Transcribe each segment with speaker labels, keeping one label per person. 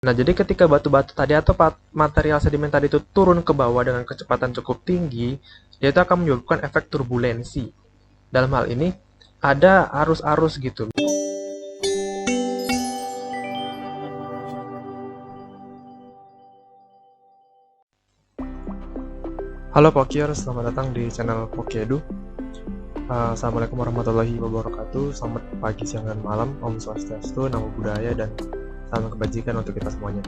Speaker 1: Nah, jadi ketika batu-batu tadi atau material sedimen tadi itu turun ke bawah dengan kecepatan cukup tinggi, dia itu akan menyebabkan efek turbulensi. Dalam hal ini, ada arus-arus gitu. Halo Pokir, selamat datang di channel Pokiedu. Assalamualaikum warahmatullahi wabarakatuh. Selamat pagi, siang, dan malam. Om Swastiastu, Namo Buddhaya, dan salam kebajikan untuk kita semuanya.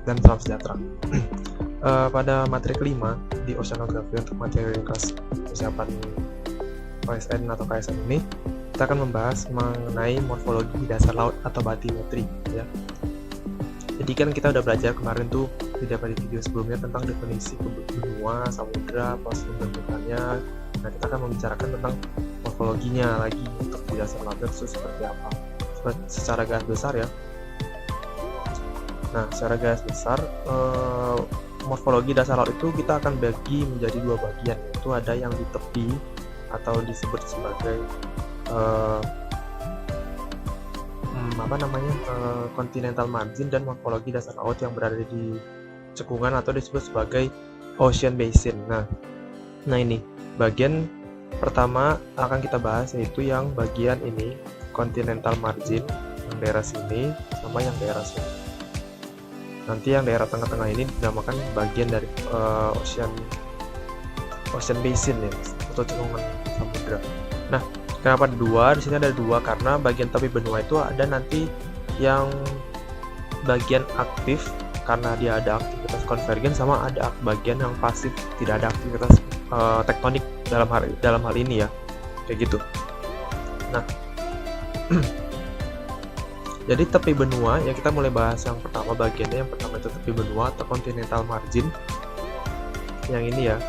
Speaker 1: Dan salam sejahtera. Pada materi kelima di Oceanografi untuk materi kelas persiapan OSN atau KSN ini, kita akan membahas mengenai morfologi dasar laut atau batimetri, ya. Jadi kan kita udah belajar kemarin tuh di video sebelumnya tentang definisi benua, samudra, proses pembentukannya. Nah, kita akan membicarakan tentang morfologinya lagi untuk di dasar laut itu seperti apa. Secara garis besar ya. Nah, secara garis besar morfologi dasar laut itu kita akan bagi menjadi dua bagian, yaitu ada yang di tepi atau disebut sebagai continental margin, dan morfologi dasar laut yang berada di cekungan atau disebut sebagai ocean basin. Nah ini bagian pertama akan kita bahas, yaitu yang bagian ini continental margin, yang daerah sini sama yang daerah sini. Nanti yang daerah tengah-tengah ini dinamakan bagian dari ocean basin ya, atau cekungan samudra. Nah, kenapa ada dua? Di sini ada dua karena bagian tepi benua itu ada nanti yang bagian aktif karena dia ada aktivitas konvergen, sama ada bagian yang pasif, tidak ada aktivitas tektonik dalam hal ini ya, kayak gitu. Nah, jadi tepi benua ya, kita mulai bahas yang pertama bagiannya. Yang pertama itu tepi benua atau continental margin. Yang ini ya,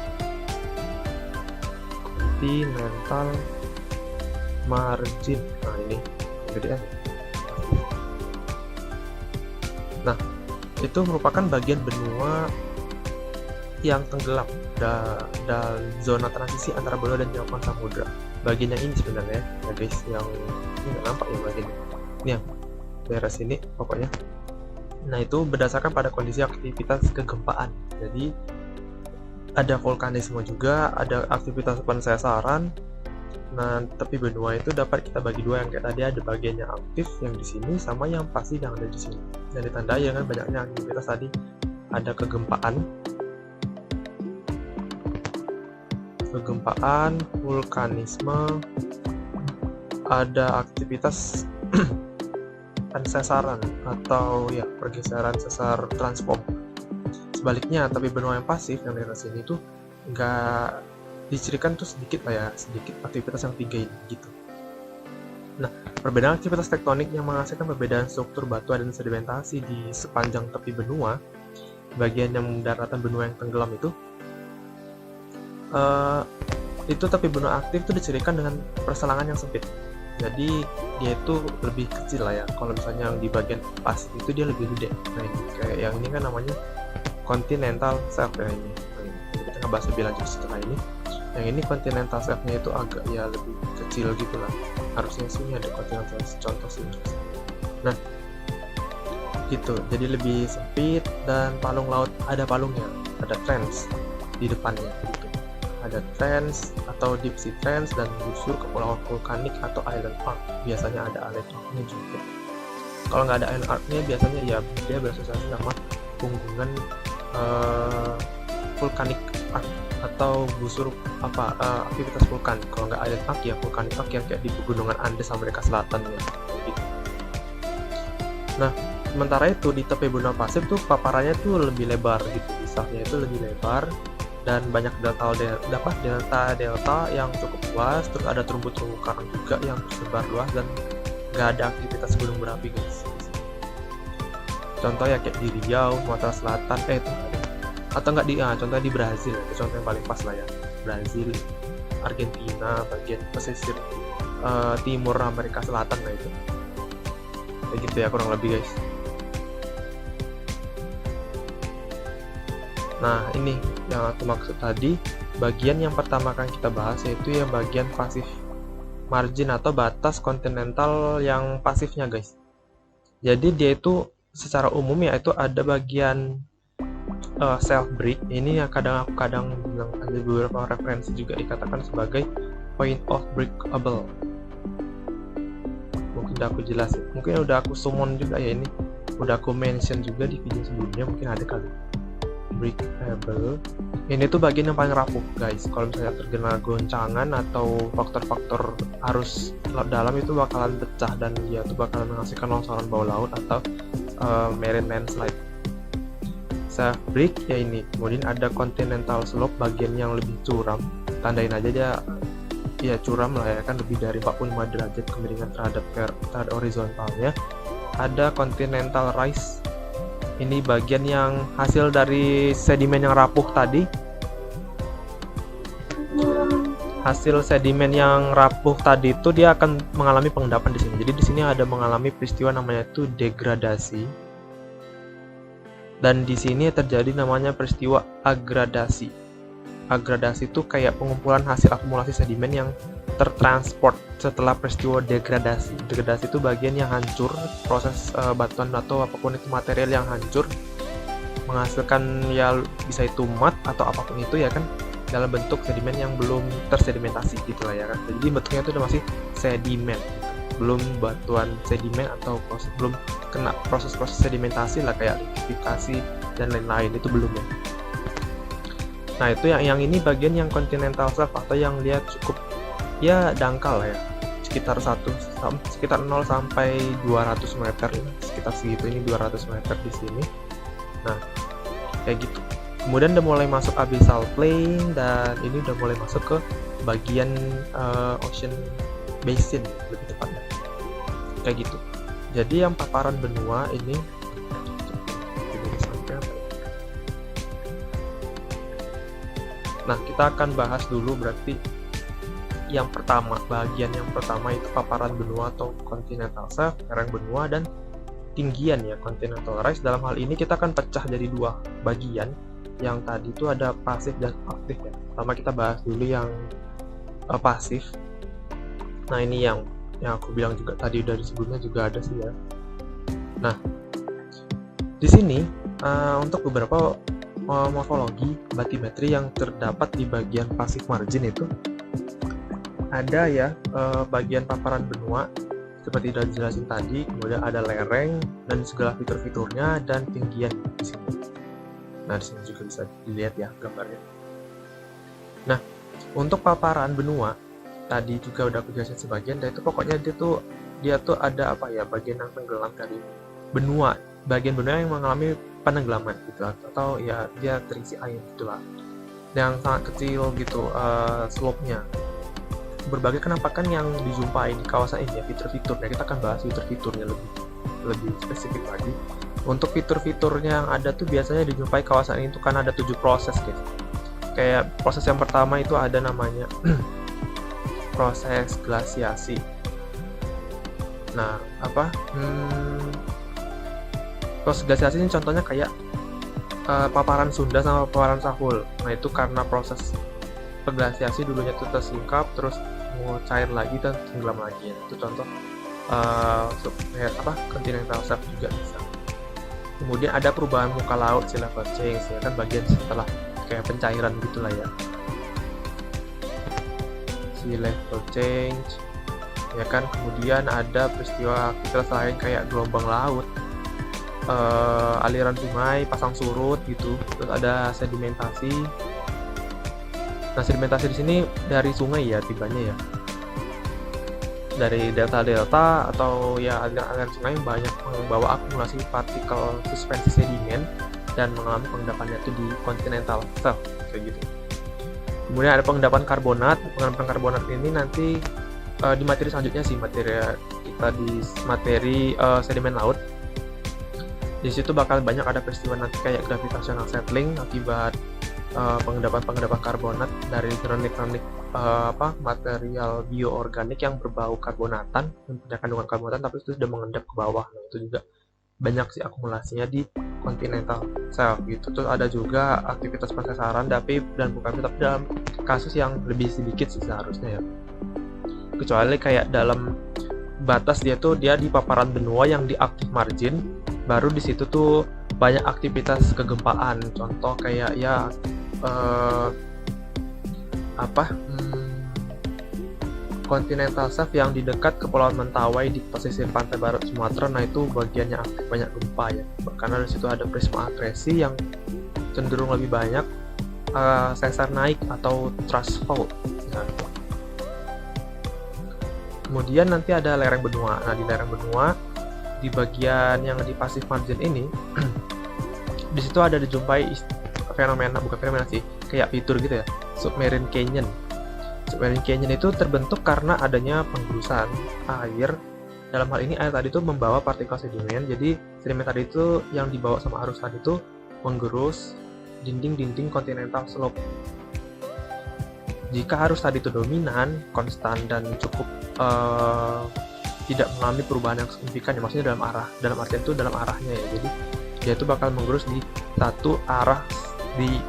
Speaker 1: continental margin. Nah ini gedean. Nah, itu merupakan bagian benua yang tenggelam dan zona transisi antara benua dan jangkauan samudra. Bagian yang ini sebenarnya ya guys, yang ini nggak nampak ya bagian ini, yang daerah sini pokoknya. Nah, itu berdasarkan pada kondisi aktivitas kegempaan. Jadi ada vulkanisme juga, ada aktivitas pensesaran. Nah, tepi benua itu dapat kita bagi dua, yang kayak tadi ada bagiannya aktif yang di sini sama yang pasif yang ada di sini. Dan ditandai dengan banyaknya aktivitas tadi, ada kegempaan, vulkanisme, ada aktivitas pensesaran atau ya pergeseran sesar transform. Sebaliknya tepi benua yang pasif yang daerah sini itu enggak dicirikan tuh sedikit lah ya, sedikit aktivitas yang tiga ini gitu. Nah, perbedaan aktivitas tektonik yang menghasilkan perbedaan struktur batuan dan sedimentasi di sepanjang tepi benua, bagian yang daratan benua yang tenggelam itu tepi benua aktif itu dicirikan dengan perselangan yang sempit. Jadi dia itu lebih kecil lah ya. Kalau misalnya yang di bagian pasif itu dia lebih gede. Nah, ini kayak yang ini kan namanya continental shelf ya ini. Jadi kita ngebahas lebih lanjut setelah ini. Yang ini continental shelf-nya itu agak ya lebih kecil gitu lah. Harusnya sini ada continental contoh sini. Nah, gitu. Jadi lebih sempit, dan palung laut ada palungnya, ada trends di depannya gitu. Ada trends atau deep sea trends dan busur kepulauan vulkanik atau island arc. Biasanya ada island arc-nya juga. Kalau nggak ada island arc-nya, biasanya ya dia berasosiasi sama punggungan vulkanik arc atau busur aktivitas vulkan. Kalau nggak island arc ya vulkanik arc yang kayak di pegunungan Andes Amerika Selatan ya gitu. Nah, sementara itu di tepi benua pasif tuh paparannya tuh lebih lebar gitu, pisahnya itu lebih lebar, dan banyak delta yang cukup luas. Terus ada terumbu-terumbu karang juga yang tersebar luas, dan nggak ada aktivitas gunung berapi guys. Contoh ya kayak di Riau, Sumatera Selatan, atau nggak contohnya di Brazil, itu contoh yang paling pas lah ya. Brazil, Argentina, bagian pesisir timur Amerika Selatan, nah itu kayak gitu ya kurang lebih guys. Nah, ini yang aku maksud tadi, bagian yang pertama akan kita bahas yaitu yang bagian pasif margin atau batas kontinental yang pasifnya guys. Jadi dia itu secara umum ya itu ada bagian self break. Ini yang kadang bilang, ada beberapa referensi juga dikatakan sebagai point of breakable. Mungkin udah aku jelasin, mungkin udah aku summon juga ya, ini udah aku mention juga di video sebelumnya, mungkin ada kali. Breakable ini tuh bagian yang paling rapuh guys. Kalau misalnya terkena goncangan atau faktor-faktor arus laut dalam, itu bakalan pecah dan dia tuh bakalan menghasilkan longsoran bawah laut atau marine landslide. Self break ya ini. Kemudian ada continental slope, bagian yang lebih curam, tandain aja dia ya curam lah ya kan, lebih dari 45 derajat kemiringan terhadap horizontalnya. Ada continental rise, ini bagian yang hasil dari sedimen yang rapuh tadi. Hasil sedimen yang rapuh tadi itu dia akan mengalami pengendapan di sini. Jadi di sini ada mengalami peristiwa namanya itu degradasi. Dan di sini terjadi namanya peristiwa agradasi. Agradasi itu kayak pengumpulan hasil akumulasi sedimen yang tertransport setelah peristiwa degradasi. Degradasi itu bagian yang hancur, proses batuan atau apapun itu material yang hancur menghasilkan ya bisa itu mud atau apapun itu ya kan, dalam bentuk sedimen yang belum tersedimentasi gitu lah ya kan. Jadi bentuknya itu udah masih sedimen, belum batuan sedimen atau belum kena proses-proses sedimentasi lah kayak liquidifikasi dan lain-lain, itu belum ya. Nah itu yang ini bagian yang continental shelf atau yang dia cukup ya dangkal ya, sekitar 0 sampai 200 meter ya, sekitar segitu, ini 200 meter di sini. Nah kayak gitu. Kemudian udah mulai masuk abyssal plain dan ini udah mulai masuk ke bagian ocean basin lebih tepatnya, kayak gitu. Jadi yang paparan benua ini nah kita akan bahas dulu berarti yang pertama, bagian yang pertama itu paparan benua atau continental shelf, lereng benua, dan tinggian ya continental rise. Dalam hal ini kita akan pecah jadi dua bagian, yang tadi itu ada pasif dan aktif ya. Pertama kita bahas dulu yang pasif. Nah ini yang aku bilang juga tadi, udah di sebelumnya juga ada sih ya. Nah di sini untuk beberapa morfologi batimetri yang terdapat di bagian pasif margin itu ada ya bagian paparan benua seperti sudah dijelasin tadi, kemudian ada lereng dan segala fitur-fiturnya dan tinggian di sini. Nah di sini juga bisa dilihat ya gambarnya. Nah untuk paparan benua tadi juga udah aku jelasin sebagian, dan itu pokoknya dia tuh ada apa ya, bagian yang tenggelam tadi, benua, bagian benua yang mengalami penenggelaman gitu, atau ya dia terisi air gitulah, yang sangat kecil gitu slope-nya. Berbagai kenampakan yang dijumpai di kawasan ini ya, fitur-fiturnya kita akan bahas fitur-fiturnya lebih spesifik lagi. Untuk fitur-fiturnya yang ada tuh biasanya dijumpai kawasan ini tuh kan ada 7 proses guys. Kayak proses yang pertama itu ada namanya proses glasiasi. Nah apa proses glasiasi ini contohnya kayak paparan Sunda sama paparan Sahul. Nah itu karena proses glasiasi dulunya itu tersingkap terus mau cair lagi dan tenggelam lagi ya. Itu contoh continental shelf juga bisa. Kemudian ada perubahan muka laut, sea level change ya kan, bagian setelah kayak pencairan gitulah ya, sea level change ya kan. Kemudian ada peristiwa aktivitas lain kayak gelombang laut, aliran sungai, pasang surut gitu. Terus ada sedimentasi. Nah sedimentasi di sini dari sungai ya tibanya ya, dari delta atau ya aliran sungai yang banyak membawa akumulasi partikel suspensi sedimen dan mengalami pengendapannya itu di continental shelf kayak gitu. Kemudian ada pengendapan karbonat. Pengendapan karbonat ini nanti di materi selanjutnya sih, materi kita di materi sedimen laut. Di situ bakal banyak ada peristiwa nanti kayak gravitational settling akibat pengendapan karbonat dari kronik material bioorganik yang berbau karbonatan, mempunyai kandungan karbonatan tapi itu sudah mengendap ke bawah. Nah itu juga banyak sih akumulasinya di continental shelf gitu. Terus ada juga aktivitas pensesaran tapi dalam kasus yang lebih sedikit sih seharusnya ya, kecuali kayak dalam batas dia di paparan benua yang di active margin baru di situ tuh banyak aktivitas kegempaan. Contoh kayak ya continental shelf yang di dekat Kepulauan Mentawai di pesisir pantai barat Sumatera. Nah itu bagiannya aktif banyak gempa ya, karena di situ ada prisma akresi yang cenderung lebih banyak sesar naik atau thrust fault. Nah, kemudian nanti ada lereng benua. Nah di lereng benua di bagian yang di passive margin ini di situ ada dijumpai bukan fenomena sih, kayak fitur gitu ya, submarine canyon. Submarine canyon itu terbentuk karena adanya penggurusan air. Dalam hal ini air tadi itu membawa partikel sedimen. Jadi sedimen tadi itu yang dibawa sama arus tadi itu menggerus dinding-dinding continental slope. Jika arus tadi itu dominan, konstan dan cukup tidak mengalami perubahan yang signifikan ya, maksudnya dalam artian itu dalam arahnya ya. Jadi dia itu bakal menggerus di satu arah di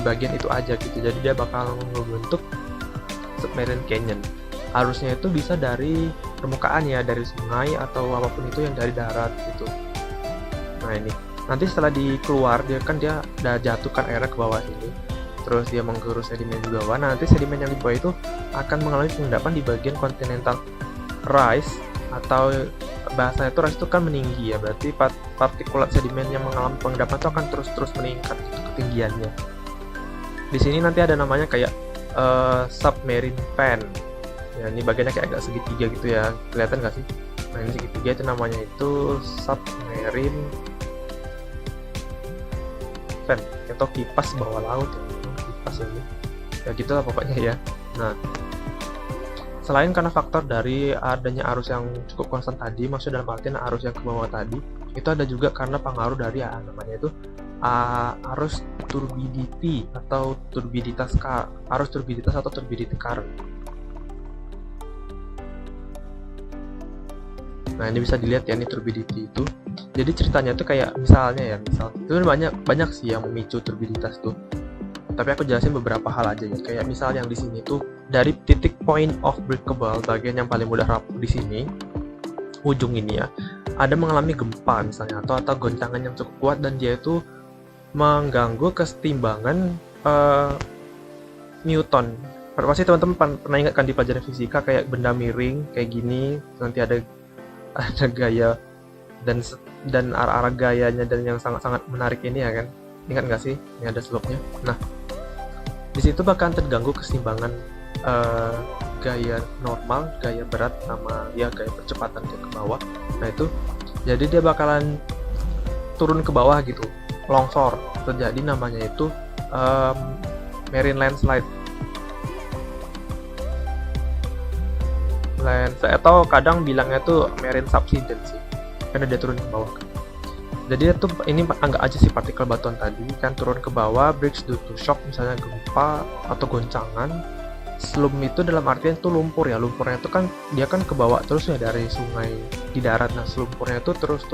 Speaker 1: bagian itu aja gitu. Jadi dia bakal membentuk submarine canyon. Arusnya itu bisa dari permukaan ya, dari sungai atau apapun itu yang dari darat gitu. Nah ini nanti setelah dikeluar dia udah jatuhkan airnya ke bawah ini, terus dia menggerus sedimen di bawah. Nah, nanti sedimen yang di bawah itu akan mengalami pengendapan di bagian continental rise, atau bahasanya itu rise itu kan meninggi ya, berarti partikulat sedimen yang mengalami pengendapan itu akan terus meningkat ketinggiannya. Di sini nanti ada namanya kayak submarine fan. Ya, ini bagiannya kayak agak segitiga gitu ya, kelihatan nggak sih? Nah ini segitiga itu namanya itu submarine fan atau kipas bawah laut ya, kipas ini ya gitu lah pokoknya ya. Nah selain karena faktor dari adanya arus yang cukup konstan tadi, maksudnya dalam artian arus yang ke bawah tadi, itu ada juga karena pengaruh dari namanya itu arus turbidity atau turbiditas atau turbidity current. Nah ini bisa dilihat ya, ini turbidity itu. Jadi ceritanya tuh kayak misalnya itu banyak sih yang memicu turbiditas tuh. Tapi aku jelasin beberapa hal aja ya. Kayak misal yang di sini tuh dari titik point of breakable, bagian yang paling mudah rapuh di sini, ujung ini ya, ada mengalami gempa misalnya atau goncangan yang cukup kuat, dan dia itu mengganggu kesetimbangan Newton. Pasti teman-teman pernah ingat kan di pelajaran fisika kayak benda miring kayak gini, nanti ada gaya dan arah-arah gayanya dan yang sangat-sangat menarik ini ya kan, ingat nggak sih ini ada slope-nya. Nah di situ bakal terganggu keseimbangan gaya normal, gaya berat sama ya gaya percepatan dia ke bawah. Nah itu jadi dia bakalan turun ke bawah gitu, longsor terjadi, namanya itu marine landslide atau kadang bilangnya tuh marine subsidence sih, karena dia turun ke bawah. Jadi itu ini anggap aja sih partikel batuan tadi kan turun ke bawah, breaks due to shock, misalnya gempa atau goncangan. Slum itu dalam artian itu lumpur ya, lumpurnya itu kan dia kan ke bawah terus ya dari sungai di darat. Nah lumpurnya itu terus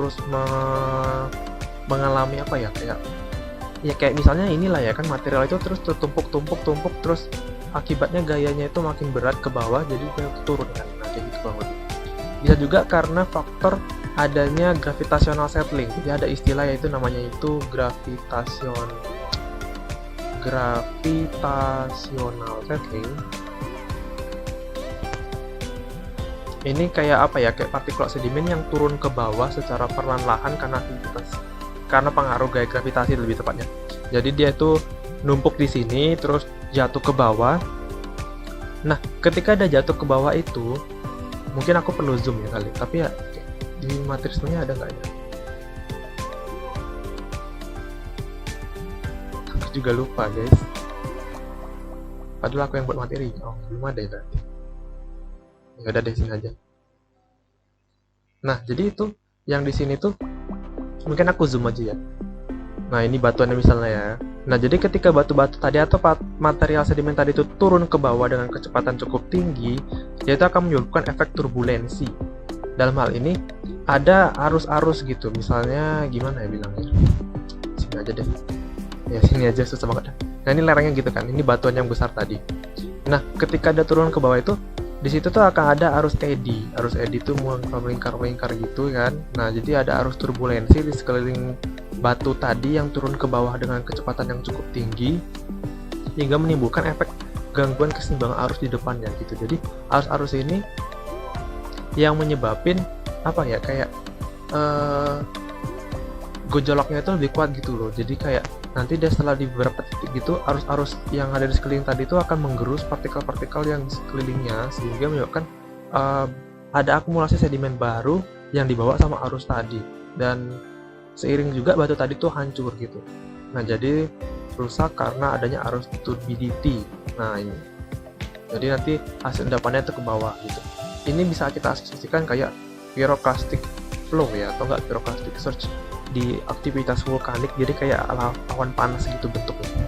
Speaker 1: mengalami apa ya, kayak misalnya inilah ya kan, material itu terus tertumpuk terus akibatnya gayanya itu makin berat ke bawah, jadi dia turun kan, nah kayak gitu banget. Bisa juga karena faktor adanya gravitational settling. Jadi ada istilah yaitu namanya itu gravitational settling. Ini kayak apa ya, kayak partikulat sedimen yang turun ke bawah secara perlahan-lahan karena pengaruh gaya gravitasi lebih tepatnya. Jadi dia itu numpuk di sini terus jatuh ke bawah. Nah ketika dia jatuh ke bawah itu, mungkin aku perlu zoom ya kali, tapi ya di materialnya ada nggak ya? Aku juga lupa guys. Padahal aku yang buat materi. Oh belum ada ya berarti. Ya udah deh, sini aja. Nah jadi itu yang di sini tuh mungkin aku zoom aja ya. Nah ini batuannya misalnya ya. Nah jadi ketika batu-batu tadi atau material sedimen tadi itu turun ke bawah dengan kecepatan cukup tinggi, dia itu akan menyebabkan efek turbulensi. Dalam hal ini ada arus-arus gitu, misalnya gimana ya bilangnya, sini aja deh ya, sini aja susah banget. Nah ini lerengnya gitu kan, ini batuan yang besar tadi. Nah ketika dia turun ke bawah itu Di situ tuh akan ada arus eddy. Arus eddy tuh melingkar-melingkar gitu kan. Nah, jadi ada arus turbulensi di sekeliling batu tadi yang turun ke bawah dengan kecepatan yang cukup tinggi hingga menimbulkan efek gangguan keseimbangan arus di depannya gitu. Jadi arus-arus ini yang menyebabin apa ya, kayak gejolaknya itu lebih kuat gitu loh. Jadi kayak nanti dia setelah di beberapa titik gitu, arus-arus yang ada di sekeliling tadi itu akan menggerus partikel-partikel yang di sekelilingnya sehingga menyebabkan ada akumulasi sedimen baru yang dibawa sama arus tadi, dan seiring juga batu tadi tuh hancur gitu. Nah, jadi rusak karena adanya arus turbidity. Nah, ini jadi nanti hasil endapannya itu ke bawah gitu. Ini bisa kita asosiasikan kayak pyroclastic flow ya, atau enggak pyroclastic surge di aktivitas vulkanik, jadi kayak awan panas gitu bentuknya.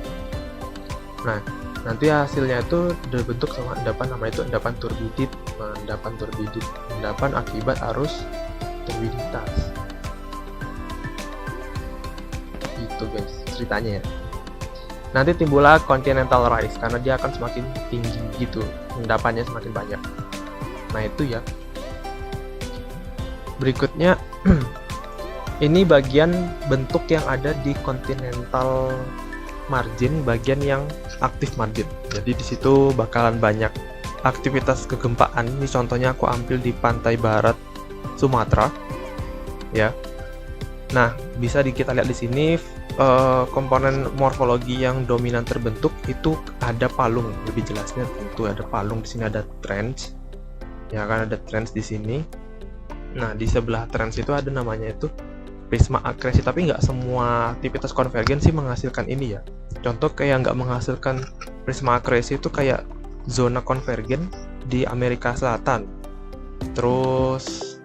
Speaker 1: Nah, nanti hasilnya itu dibentuk sama endapan, namanya itu endapan turbidit. Nah, endapan akibat arus turbiditas. Gitu guys ceritanya ya. Nanti timbullah continental rise karena dia akan semakin tinggi gitu, endapannya semakin banyak. Nah, itu ya. Berikutnya ini bagian bentuk yang ada di continental margin, bagian yang aktif margin. Jadi di situ bakalan banyak aktivitas kegempaan. Ini contohnya aku ambil di pantai barat Sumatera, ya. Nah, bisa kita lihat di sini komponen morfologi yang dominan terbentuk itu ada palung. Lebih jelasnya tentu ada palung, di sini ada trench. Ya kan, ada trench di sini. Nah, di sebelah trench itu ada namanya itu prisma akresi, tapi nggak semua aktivitas konvergen sih menghasilkan ini ya. Contoh kayak nggak menghasilkan prisma akresi itu kayak zona konvergen di Amerika Selatan. Terus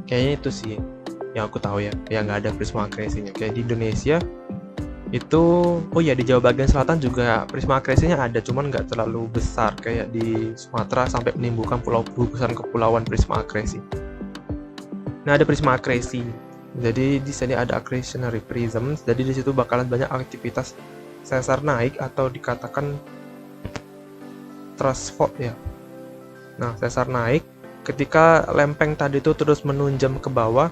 Speaker 1: kayaknya itu sih yang aku tahu ya, yang nggak ada prisma akresinya. Kayak di Indonesia itu, oh ya, di Jawa bagian selatan juga prisma akresinya ada, cuman nggak terlalu besar kayak di Sumatera sampai menimbulkan gugusan kepulauan prisma akresi. Nah, ada prisma akresi. Jadi di sini ada accretionary prisms. Jadi di situ bakalan banyak aktivitas sesar naik atau dikatakan thrust fault ya. Nah, sesar naik ketika lempeng tadi itu terus menunjam ke bawah,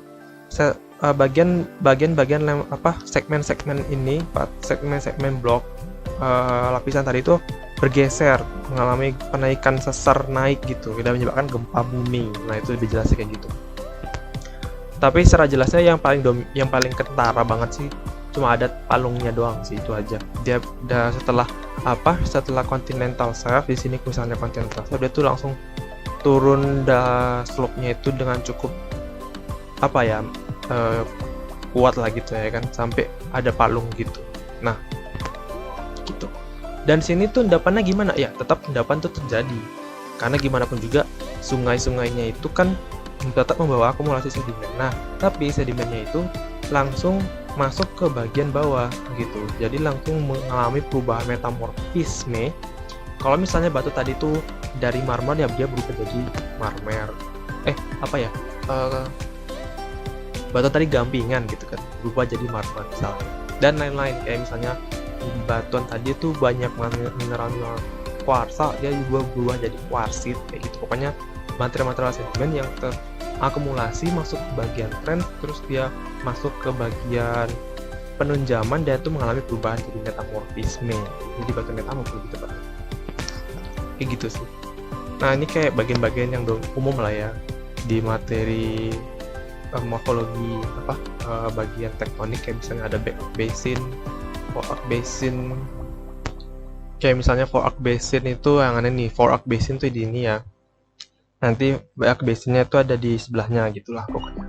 Speaker 1: segmen-segmen ini, segmen blok lapisan tadi itu bergeser, mengalami penaikan sesar naik gitu, dan menyebabkan gempa bumi. Nah, itu lebih jelasnya kayak gitu. Tapi secara jelasnya yang paling kentara banget sih cuma ada palungnya doang sih, itu aja. Dia udah setelah continental shelf, di sini misalnya continental shelf, dia tuh langsung turun slope-nya itu dengan cukup kuat lah gitu ya kan, sampai ada palung gitu. Nah, gitu. Dan sini tuh endapannya gimana ya? Tetap endapan tuh terjadi karena gimana pun juga sungai-sungainya itu kan tetap membawa akumulasi sedimen. Nah, tapi sedimennya itu langsung masuk ke bagian bawah gitu. Jadi langsung mengalami perubahan metamorfisme. Kalau misalnya batu tadi itu dari marmer ya, dia berubah jadi marmer. Batu tadi gampingan gitu kan, berubah jadi marmer misalnya. Dan lain-lain, kayak misalnya batuan tadi itu banyak mineral kuarsa, dia juga berubah jadi kuarsit kayak gitu. Pokoknya material-material sedimen yang terakumulasi masuk ke bagian trend, terus dia masuk ke bagian penunjaman, dan itu mengalami perubahan jadi metamorfisme, jadi batu metamorf lebih tepat kayak gitu sih. Nah, ini kayak bagian-bagian yang umum lah ya di materi morfologi bagian tektonik. Kayak misalnya ada back basin, fork basin. Kayak misalnya fork basin itu yang ada nih, fork basin tuh di ini ya, nanti back basinnya itu ada di sebelahnya gitulah pokoknya.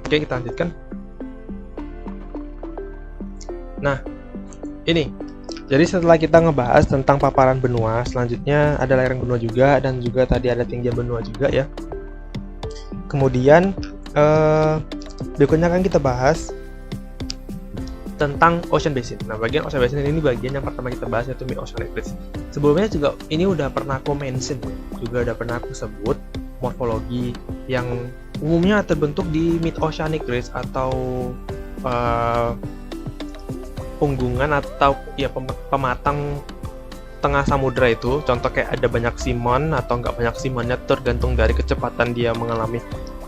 Speaker 1: Oke, kita lanjutkan. Nah, ini jadi setelah kita ngebahas tentang paparan benua, selanjutnya ada lereng benua juga, dan juga tadi ada tinggian benua juga ya. Kemudian berikutnya kan kita bahas tentang ocean basin. Nah, bagian ocean basin ini bagian yang pertama kita bahas, yaitu mid oceanic ridge. Sebelumnya juga ini udah pernah aku mention, juga udah pernah aku sebut morfologi yang umumnya terbentuk di mid oceanic ridge atau punggungan atau ya pematang tengah samudra itu, contoh kayak ada banyak simon atau nggak banyak simonnya tergantung dari kecepatan dia mengalami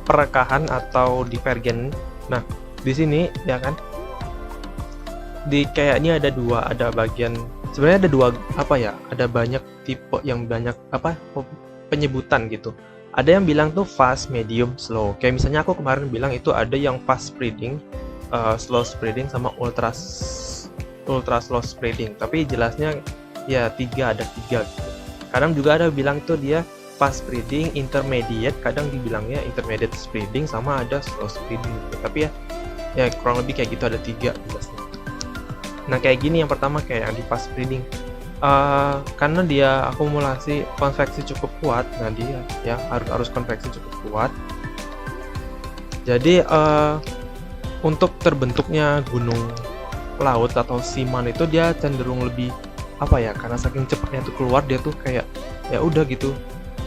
Speaker 1: perekahan atau divergen. Nah, di sini ya kan, di kayak ini ada dua, ada bagian sebenarnya ada dua apa ya, ada banyak tipe yang banyak apa penyebutan gitu. Ada yang bilang tuh fast, medium, slow. Kayak misalnya aku kemarin bilang itu ada yang fast spreading, slow spreading, sama ultra slow spreading. Tapi jelasnya ya ada tiga gitu. Kadang juga ada bilang tuh dia fast spreading, intermediate, kadang dibilangnya intermediate spreading, sama ada slow spreading gitu. Tapi ya kurang lebih kayak gitu, ada tiga jelasnya. Nah kayak gini yang pertama kayak yang di fast spreading. Karena dia akumulasi konveksi cukup kuat, nah dia ya harus konveksi cukup kuat. Jadi untuk terbentuknya gunung laut atau siman itu dia cenderung lebih apa ya, karena saking cepatnya itu keluar, dia tuh kayak ya udah gitu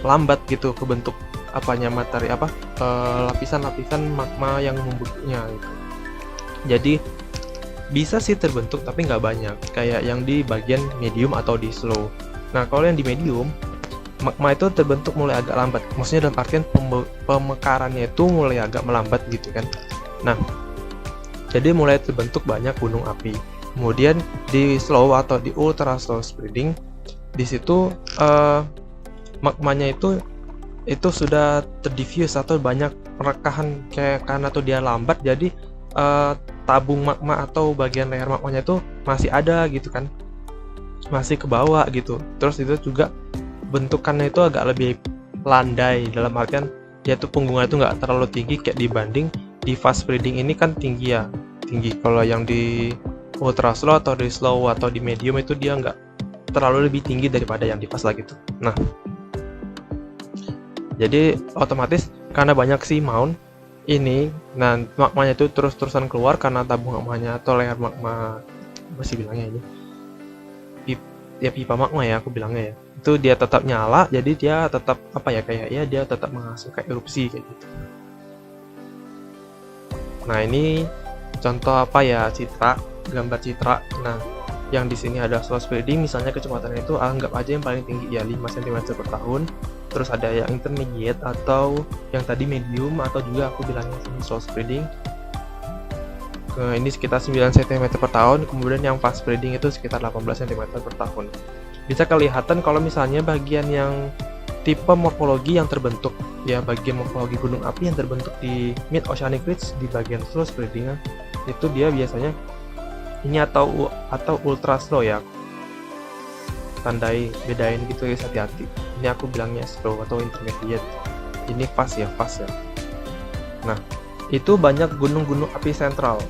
Speaker 1: lambat gitu kebentuk apanya materi apa lapisan-lapisan magma yang membentuknya gitu. Jadi bisa sih terbentuk tapi nggak banyak, kayak yang di bagian medium atau di slow. Nah kalau yang di medium, magma itu terbentuk mulai agak lambat, maksudnya dalam artian pemekarannya itu mulai agak melambat gitu kan. Nah jadi mulai terbentuk banyak gunung api. Kemudian di slow atau di ultra slow spreading, di situ magmanya itu sudah terdiffuse atau banyak perekahan, kayak karena tuh dia lambat, jadi tabung magma atau bagian leher magmanya itu masih ada gitu kan, masih ke bawah gitu. Terus itu juga bentukannya itu agak lebih landai, dalam artian dia tuh punggungnya itu nggak terlalu tinggi kayak dibanding di fast spreading ini kan tinggi. Kalau yang di ultra slow atau di slow atau di medium itu dia nggak terlalu lebih tinggi daripada yang di fast lah gitu. Nah jadi otomatis karena banyak seamount ini, nah magmanya itu terus-terusan keluar karena tabung magmanya atau leher magma, apa sih bilangnya ini, pipa magma ya aku bilangnya ya, itu dia tetap nyala, jadi dia tetap apa ya, kayak ya dia tetap menghasilkan erupsi kayak gitu. Nah ini contoh apa ya, gambar citra. Nah yang di sini ada slow spreading, misalnya kecepatannya itu anggap aja yang paling tinggi ya 5 cm per tahun. Terus ada yang intermediate atau yang tadi medium, atau juga aku bilangnya sini slow spreading, ini sekitar 9 cm per tahun. Kemudian yang fast spreading itu sekitar 18 cm per tahun. Bisa kelihatan kalau misalnya bagian yang tipe morfologi yang terbentuk ya, bagian morfologi gunung api yang terbentuk di mid oceanic ridge di bagian slow spreading itu dia biasanya ini atau ultra slow ya, tandai bedain gitu ya, hati-hati. Ini aku bilangnya slow atau intermediate, ini fast ya. Nah itu banyak gunung-gunung api sentral,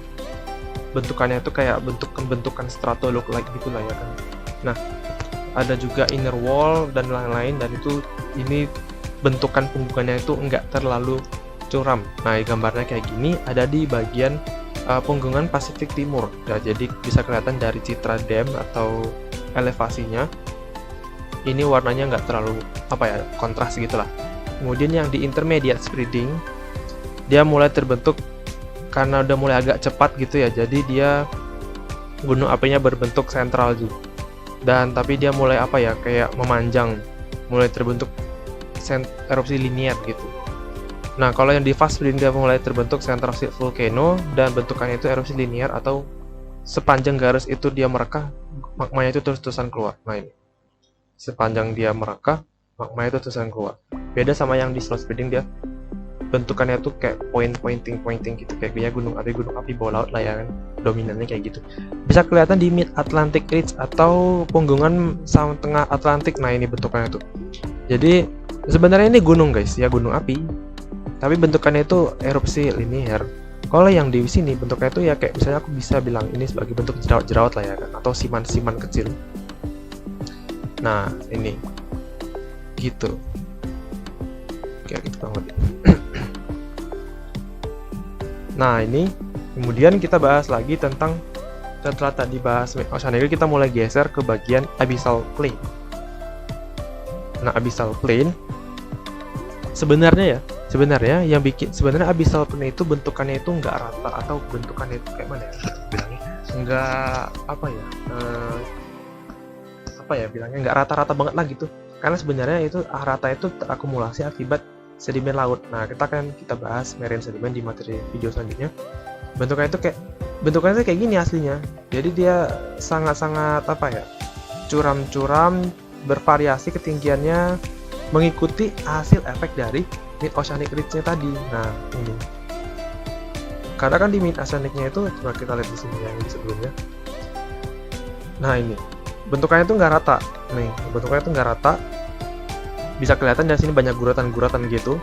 Speaker 1: bentukannya itu kayak bentukan strato look like gitu lah ya kan. Nah ada juga inner wall dan lain-lain, dan itu ini bentukan punggungannya itu enggak terlalu curam. Nah gambarnya kayak gini ada di bagian punggungan Pasifik Timur ya, jadi bisa kelihatan dari citra dam atau elevasinya, ini warnanya nggak terlalu apa ya, kontras gitulah. Kemudian yang di intermediate spreading, dia mulai terbentuk karena udah mulai agak cepat gitu ya, jadi dia gunung apinya berbentuk sentral juga, dan tapi dia mulai apa ya, kayak memanjang, mulai terbentuk erupsi linier gitu. Nah kalau yang di fast spreading dia mulai terbentuk central shield volcano, dan bentukannya itu erupsi linier atau sepanjang garis itu dia merekah, magmanya itu terus-terusan keluar. Nah ini sepanjang dia merekah, magmanya itu terus-terusan keluar. Beda sama yang di slow spreading, dia bentukannya tuh kayak pointing gitu, kayak gunung api bawah laut lah ya kan, dominannya kayak gitu. Bisa kelihatan di mid Atlantic Ridge atau punggungan sama tengah Atlantik. Nah ini bentukannya tuh, jadi sebenarnya ini gunung guys ya, gunung api, tapi bentukannya itu erupsi linier. Kalau yang di sini bentuknya itu ya kayak misalnya aku bisa bilang ini sebagai bentuk jerawat-jerawat lah ya kan, atau siman-siman kecil. Nah ini gitu, kayak gitu banget. Nah ini kemudian kita bahas lagi tentang, setelah tadi bahas oceanic, kita mulai geser ke bagian abyssal plain. Nah abyssal plain sebenarnya yang bikin sebenarnya abyssal plain itu bentukannya itu nggak rata, atau bentukannya itu kayak mana ya bilangnya, nggak apa ya, apa ya bilangnya, nggak rata-rata banget lah gitu, karena sebenarnya itu rata itu terakumulasi akibat sedimen laut. Nah, kita bahas marine sedimen di materi video selanjutnya. Bentuknya itu kayak gini aslinya. Jadi dia sangat-sangat apa ya, curam-curam, bervariasi ketinggiannya, mengikuti hasil efek dari mid oceanic ridge-nya tadi. Nah, ini. Karena kan di mid oceanic-nya itu, coba kita lihat di sini yang di sebelumnya. Nah, ini. Bentuknya itu nggak rata. Nih, bentuknya itu nggak rata. Bisa kelihatan dari sini banyak guratan-guratan gitu.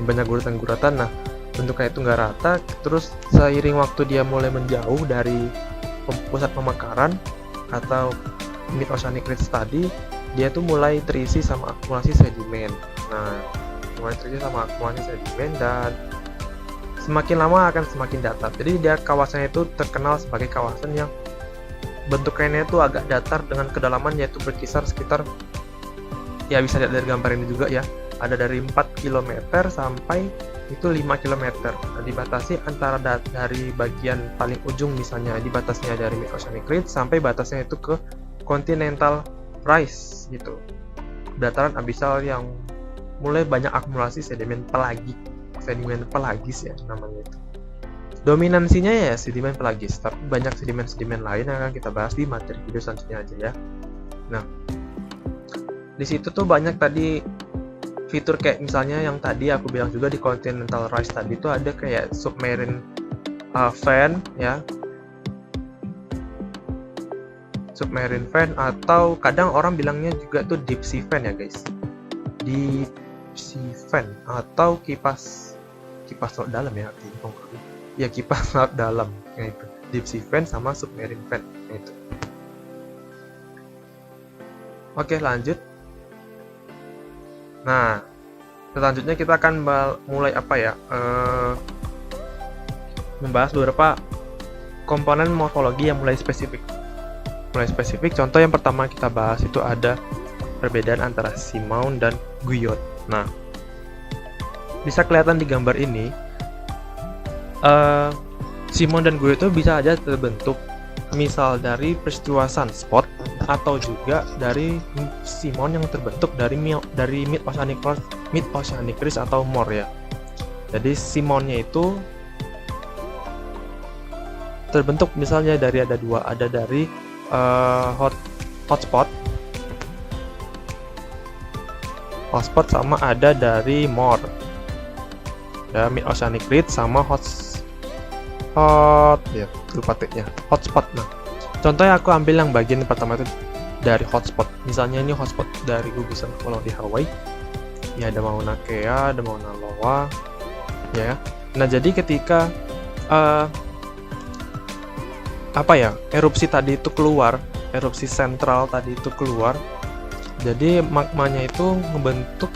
Speaker 1: Banyak guratan-guratan. Nah, bentuknya itu nggak rata. Terus seiring waktu dia mulai menjauh dari pusat pemekaran atau mid oceanic ridge tadi, dia tuh mulai terisi sama akumulasi sedimen. Nah, mulai terisi sama akumulasi sedimen dan semakin lama akan semakin datar. Jadi dia kawasannya itu terkenal sebagai kawasan yang bentuknya itu agak datar dengan kedalaman yaitu berkisar sekitar, ya bisa lihat dari gambar ini juga ya, ada dari 4 km sampai itu 5 km. Nah, dibatasi antara dari bagian paling ujung, misalnya di batasnya dari mid oceanic ridge sampai batasnya itu ke continental rise gitu, dataran abisal yang mulai banyak akumulasi sedimen pelagis ya namanya itu. Dominansinya ya sedimen pelagis, tapi banyak sedimen-sedimen lain yang akan kita bahas di materi video selanjutnya aja ya. Nah, di situ tuh banyak tadi fitur kayak misalnya yang tadi aku bilang juga di continental rise tadi itu ada kayak submarine fan ya, submarine fan, atau kadang orang bilangnya juga tuh deep sea fan ya guys, deep sea fan atau kipas laut dalam ya artinya. Ya, kipas laut dalam ya, itu deep sea fan sama submarine fan ya, itu. Oke, lanjut. Nah, selanjutnya kita akan mulai apa ya, membahas beberapa komponen morfologi yang mulai spesifik. Contoh yang pertama kita bahas itu ada perbedaan antara seamount dan guyot. Nah, bisa kelihatan di gambar ini, seamount dan guyot itu bisa aja terbentuk misal dari peristiwa sunspot atau juga dari seamount yang terbentuk dari mid oceanic ridge atau more ya. Jadi seamountnya itu terbentuk misalnya dari ada dari hotspot sama ada dari more ya, mid oceanic ridge sama hotspot. Nah, contohnya aku ambil yang bagian pertama itu dari hotspot. Misalnya ini hotspot dari gugusan pulau di Hawaii ya, ada Mauna Kea, ada Mauna Loa ya. Nah, jadi ketika erupsi tadi itu keluar, erupsi sentral tadi itu keluar, jadi magmanya itu membentuk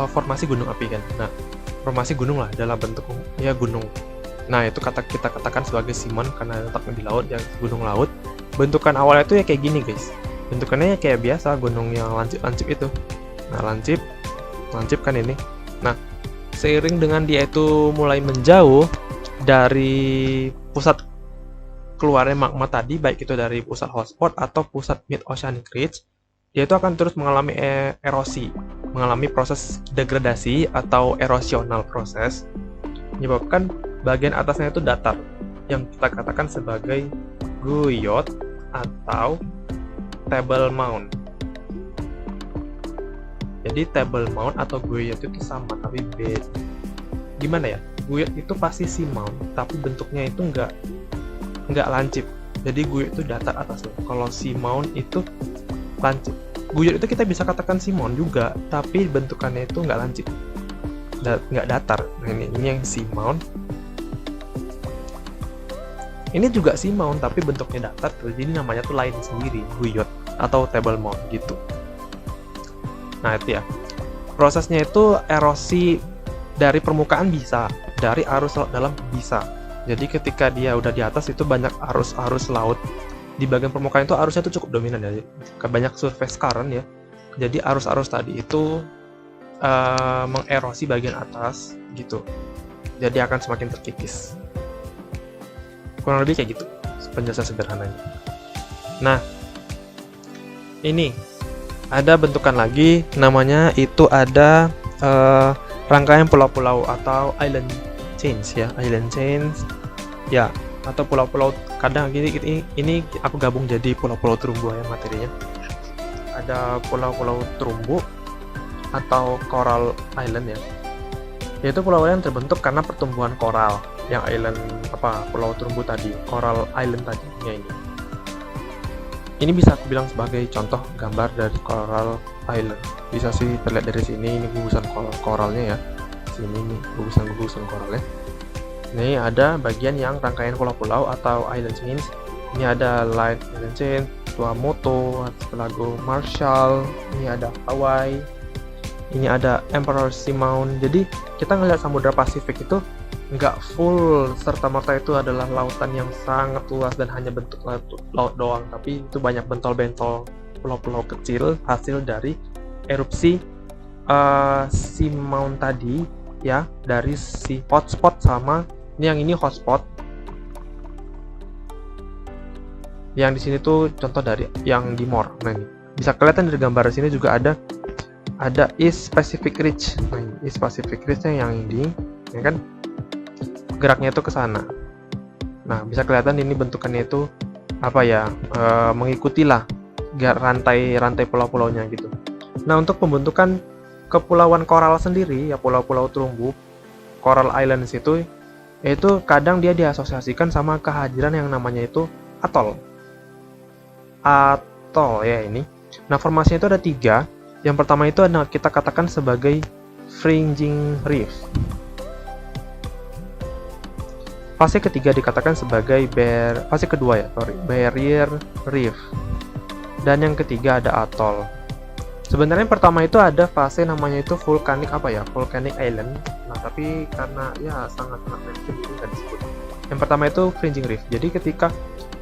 Speaker 1: formasi gunung api kan. Nah, formasi gunung lah dalam bentuk ya gunung. Nah, itu kita katakan sebagai seamount karena letaknya di laut, yang gunung laut. Bentukan awalnya itu ya kayak gini guys, bentukannya ya kayak biasa gunung yang lancip itu. Nah, lancip kan ini. Nah, seiring dengan dia itu mulai menjauh dari pusat keluarnya magma tadi, baik itu dari pusat hotspot atau pusat mid oceanic ridge, dia itu akan terus mengalami erosi, mengalami proses degradasi atau erosional proses, menyebabkan bagian atasnya itu datar, yang kita katakan sebagai guyot atau table mound. Jadi table mound atau guyot itu sama tapi beda. Gimana ya? Guyot itu pasti seamount, tapi bentuknya itu nggak lancip. Jadi guyot itu datar atasnya. Kalau seamount itu lancip. Guyot itu kita bisa katakan seamount juga, tapi bentukannya itu nggak lancip, nggak datar. Nah, ini yang seamount. Ini juga seamount tapi bentuknya datar, jadi namanya tuh lain sendiri, guyot atau table mound gitu. Nah, itu ya. Prosesnya itu erosi dari permukaan bisa, dari arus laut dalam bisa. Jadi ketika dia udah di atas itu banyak arus laut. Di bagian permukaan itu arusnya itu cukup dominan ya. Banyak surface current ya. Jadi arus-arus tadi itu mengerosi bagian atas gitu. Jadi akan semakin terkikis. Kurang lebih kayak gitu penjelasan sederhananya. Nah, ini ada bentukan lagi, namanya itu ada rangkaian pulau-pulau atau island chains ya, island chains ya, atau pulau-pulau. Kadang ini aku gabung jadi pulau-pulau terumbu ya materinya. Ada pulau-pulau terumbu atau coral island ya, yaitu pulau yang terbentuk karena pertumbuhan koral. Yang island pulau terumbu tadi, coral island tadi ya, ini bisa aku bilang sebagai contoh gambar dari coral island. Bisa sih terlihat dari sini, ini gugusan koralnya ya, sini nih gugusan koralnya. Ini ada bagian yang rangkaian pulau-pulau atau island chains. Ini ada Light Island Chain, Tuamotu, Archipelago Marshall, ini ada Hawaii, ini ada Emperor Seamount. Jadi kita ngelihat Samudra Pasifik itu nggak full serta-merta itu adalah lautan yang sangat luas dan hanya bentuk laut doang, tapi itu banyak bentol-bentol pulau-pulau kecil hasil dari erupsi Seamount tadi ya, dari si hotspot. Sama ini hotspot. Yang di sini tuh contoh dari yang di Timor. Nah, ini bisa kelihatan dari gambar di sini juga ada East Pacific Ridge. Nah, East Pacific Ridge-nya yang ini, ya kan? Geraknya itu ke sana. Nah, bisa kelihatan ini bentukannya itu mengikutilah rantai pulau-pulaunya gitu. Nah, untuk pembentukan kepulauan koral sendiri ya, pulau-pulau terumbu, coral islands itu kadang dia diasosiasikan sama kehadiran yang namanya itu atol ya ini. Nah, formasinya itu ada 3. Yang pertama itu kita katakan sebagai fringing reef. Fase ketiga dikatakan sebagai barrier reef. Dan yang ketiga ada atol. Sebenarnya yang pertama itu ada fase namanya itu volcanic island. Nah, tapi karena ya sangat kecil jadi nggak disebut. Yang pertama itu fringing reef. Jadi ketika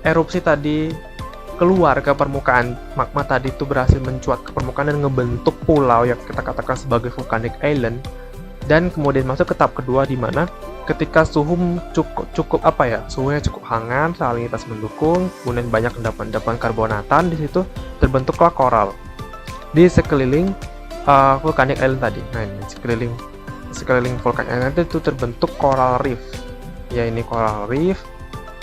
Speaker 1: erupsi tadi keluar ke permukaan, magma tadi itu berhasil mencuat ke permukaan dan ngebentuk pulau yang kita katakan sebagai volcanic island. Dan kemudian masuk ke tahap kedua, di mana ketika suhu suhunya cukup hangat, salinitas mendukung, kemudian banyak endapan-endapan karbonatan, di situ terbentuklah koral di sekeliling volcanic island tadi. Nah, ini sekeliling volcanic island itu terbentuk coral reef. Ya, ini coral reef.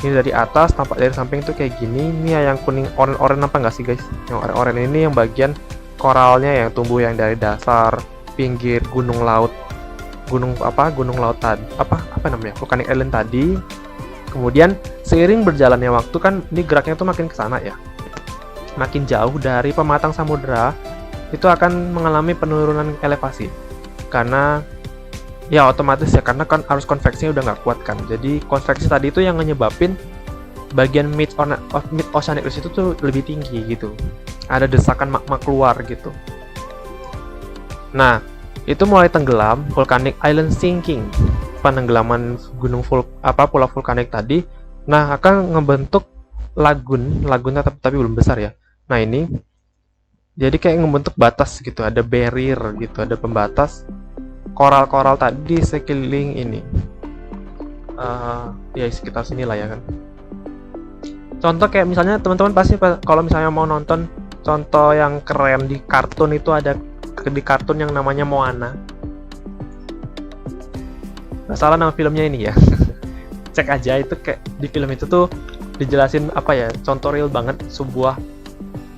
Speaker 1: Ini dari atas, tampak dari samping itu kayak gini. Ini yang kuning oranye apa enggak sih guys? Yang oranye ini yang bagian koralnya yang tumbuh yang dari dasar pinggir gunung laut tadi, volcanic island tadi. Kemudian seiring berjalannya waktu kan ini geraknya tuh makin ke sana ya, makin jauh dari pematang samudra, itu akan mengalami penurunan elevasi karena ya otomatis ya, karena kan arus konveksinya udah nggak kuat kan. Jadi konveksi tadi itu yang menyebabin bagian mid oceanic ridge itu tuh lebih tinggi gitu, ada desakan magma keluar gitu. Nah, itu mulai tenggelam, volcanic island sinking, penenggelaman pulau vulkanik tadi. Nah, akan ngebentuk lagunnya tapi belum besar ya. Nah, ini jadi kayak ngebentuk batas gitu, ada barrier gitu, ada pembatas koral-koral tadi sekeliling ini. Ya sekitar sini lah ya kan. Contoh kayak misalnya teman-teman pasti kalau misalnya mau nonton contoh yang keren di kartun, itu ada di kartun yang namanya Moana. Nggak salah nama filmnya ini ya. Cek aja, itu kayak di film itu tuh dijelasin contoh real banget sebuah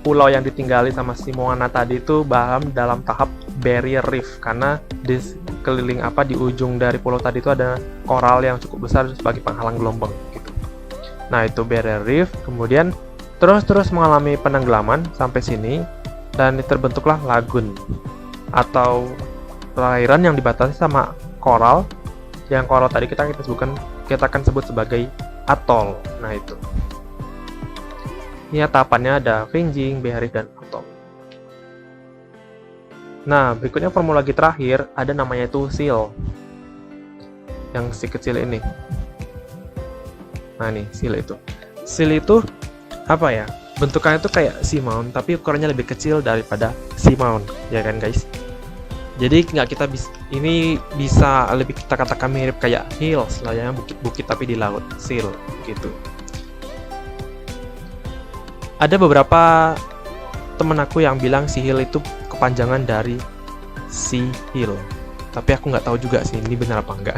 Speaker 1: pulau yang ditinggali sama si Moana tadi itu dalam tahap barrier reef, karena di sekeliling di ujung dari pulau tadi itu ada koral yang cukup besar sebagai penghalang gelombang gitu. Nah, itu barrier reef. Kemudian terus mengalami penenggelaman sampai sini dan terbentuklah lagun atau perairan yang dibatasi sama koral. Yang koral tadi kita akan sebut sebagai atol. Nah, itu. Ini tahapannya ada fringing, barrier, dan atol. Nah, berikutnya formula lagi terakhir ada namanya itu seal. Yang si kecil ini. Nah, nih seal itu. Seal itu bentukannya tuh kayak seamount, tapi ukurannya lebih kecil daripada seamount, ya kan guys? Jadi ini bisa lebih kita katakan mirip kayak hills lah ya, bukit-bukit tapi di laut, seal gitu. Ada beberapa temen aku yang bilang Sihil itu kepanjangan dari Sea Hill, tapi aku nggak tahu juga sih ini benar apa enggak.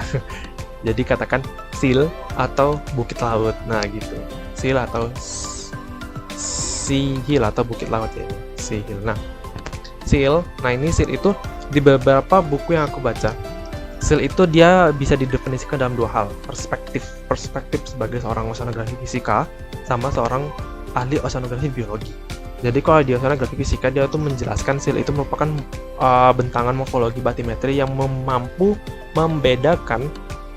Speaker 1: Jadi katakan Sil atau bukit laut. Nah gitu, Sil atau Sea Hill atau bukit laut ya, Sea Hill. Nah Sil, ini Sil itu di beberapa buku yang aku baca, Sil itu dia bisa didefinisikan dalam dua hal, perspektif sebagai seorang oceanografi fisika sama seorang ahli oceanografi biologi. Jadi kalau di oceanografi fisika dia tuh menjelaskan Sil itu merupakan bentangan morfologi batimetri yang mampu membedakan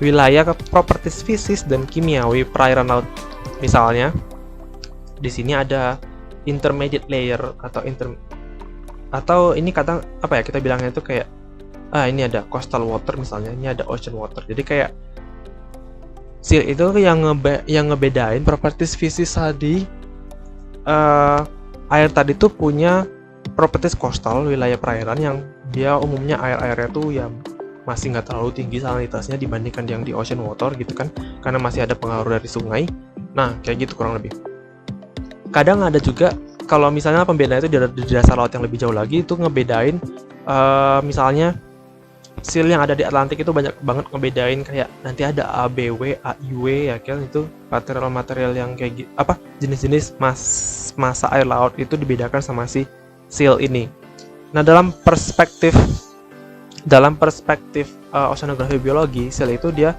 Speaker 1: wilayah properties fisik dan kimiawi perairan laut. Misalnya di sini ada intermediate layer atau ini kata apa ya, kita bilangnya itu kayak ini ada coastal water misalnya, ini ada ocean water. Jadi kayak Sil itu yang ngebedain properties fisik tadi. Air tadi tuh punya properties coastal, wilayah perairan yang dia umumnya airnya tuh yang masih nggak terlalu tinggi salinitasnya dibandingkan yang di ocean water gitu kan, karena masih ada pengaruh dari sungai. Nah kayak gitu kurang lebih. Kadang ada juga kalau misalnya pembedaan itu di dasar laut yang lebih jauh lagi, itu ngebedain misalnya Sil yang ada di Atlantik itu banyak banget ngebedain kayak nanti ada ABW, AIW ya kan, itu material-material yang kayak apa jenis-jenis massa air laut itu dibedakan sama si Sil ini. Nah dalam perspektif oceanografi biologi, Sil itu dia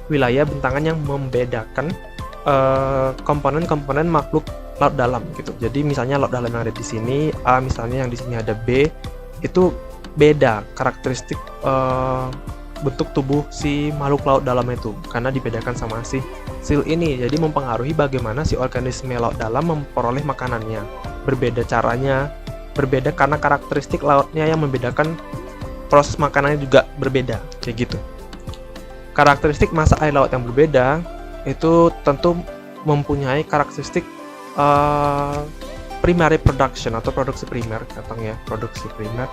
Speaker 1: wilayah bentangan yang membedakan komponen-komponen makhluk laut dalam gitu. Jadi misalnya laut dalam yang ada di sini A, misalnya yang di sini ada B, itu beda karakteristik bentuk tubuh si makhluk laut dalam itu karena dibedakan sama si Sil ini. Jadi mempengaruhi bagaimana si organisme laut dalam memperoleh makanannya. Berbeda caranya, berbeda karena karakteristik lautnya yang membedakan proses makanannya juga berbeda kayak gitu. Karakteristik massa air laut yang berbeda itu tentu mempunyai karakteristik primary production atau produksi primer, katanya produksi primer.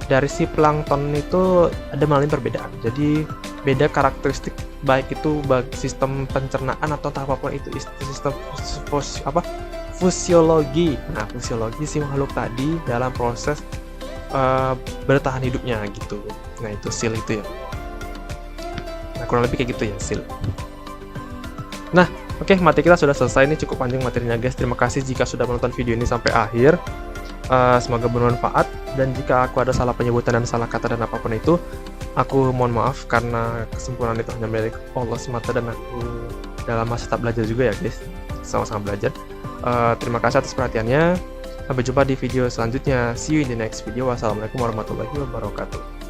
Speaker 1: Dari si plankton itu ada mengalami perbedaan. Jadi beda karakteristik baik itu bagi sistem pencernaan atau apapun itu, sistem fisiologi. Nah, fisiologi si makhluk tadi dalam proses bertahan hidupnya gitu. Nah, itu Sil itu ya. Nah, kurang lebih kayak gitu ya Sil. Nah, oke, materi kita sudah selesai. Ini cukup panjang materinya guys. Terima kasih jika sudah menonton video ini sampai akhir. Semoga bermanfaat, dan jika aku ada salah penyebutan dan salah kata dan apapun itu, aku mohon maaf karena kesempurnaan itu hanya milik Allah semata, dan aku dalam masa tahap belajar juga ya guys, sama-sama belajar. Terima kasih atas perhatiannya. Sampai jumpa di video selanjutnya. See you in the next video. Wassalamualaikum warahmatullahi wabarakatuh.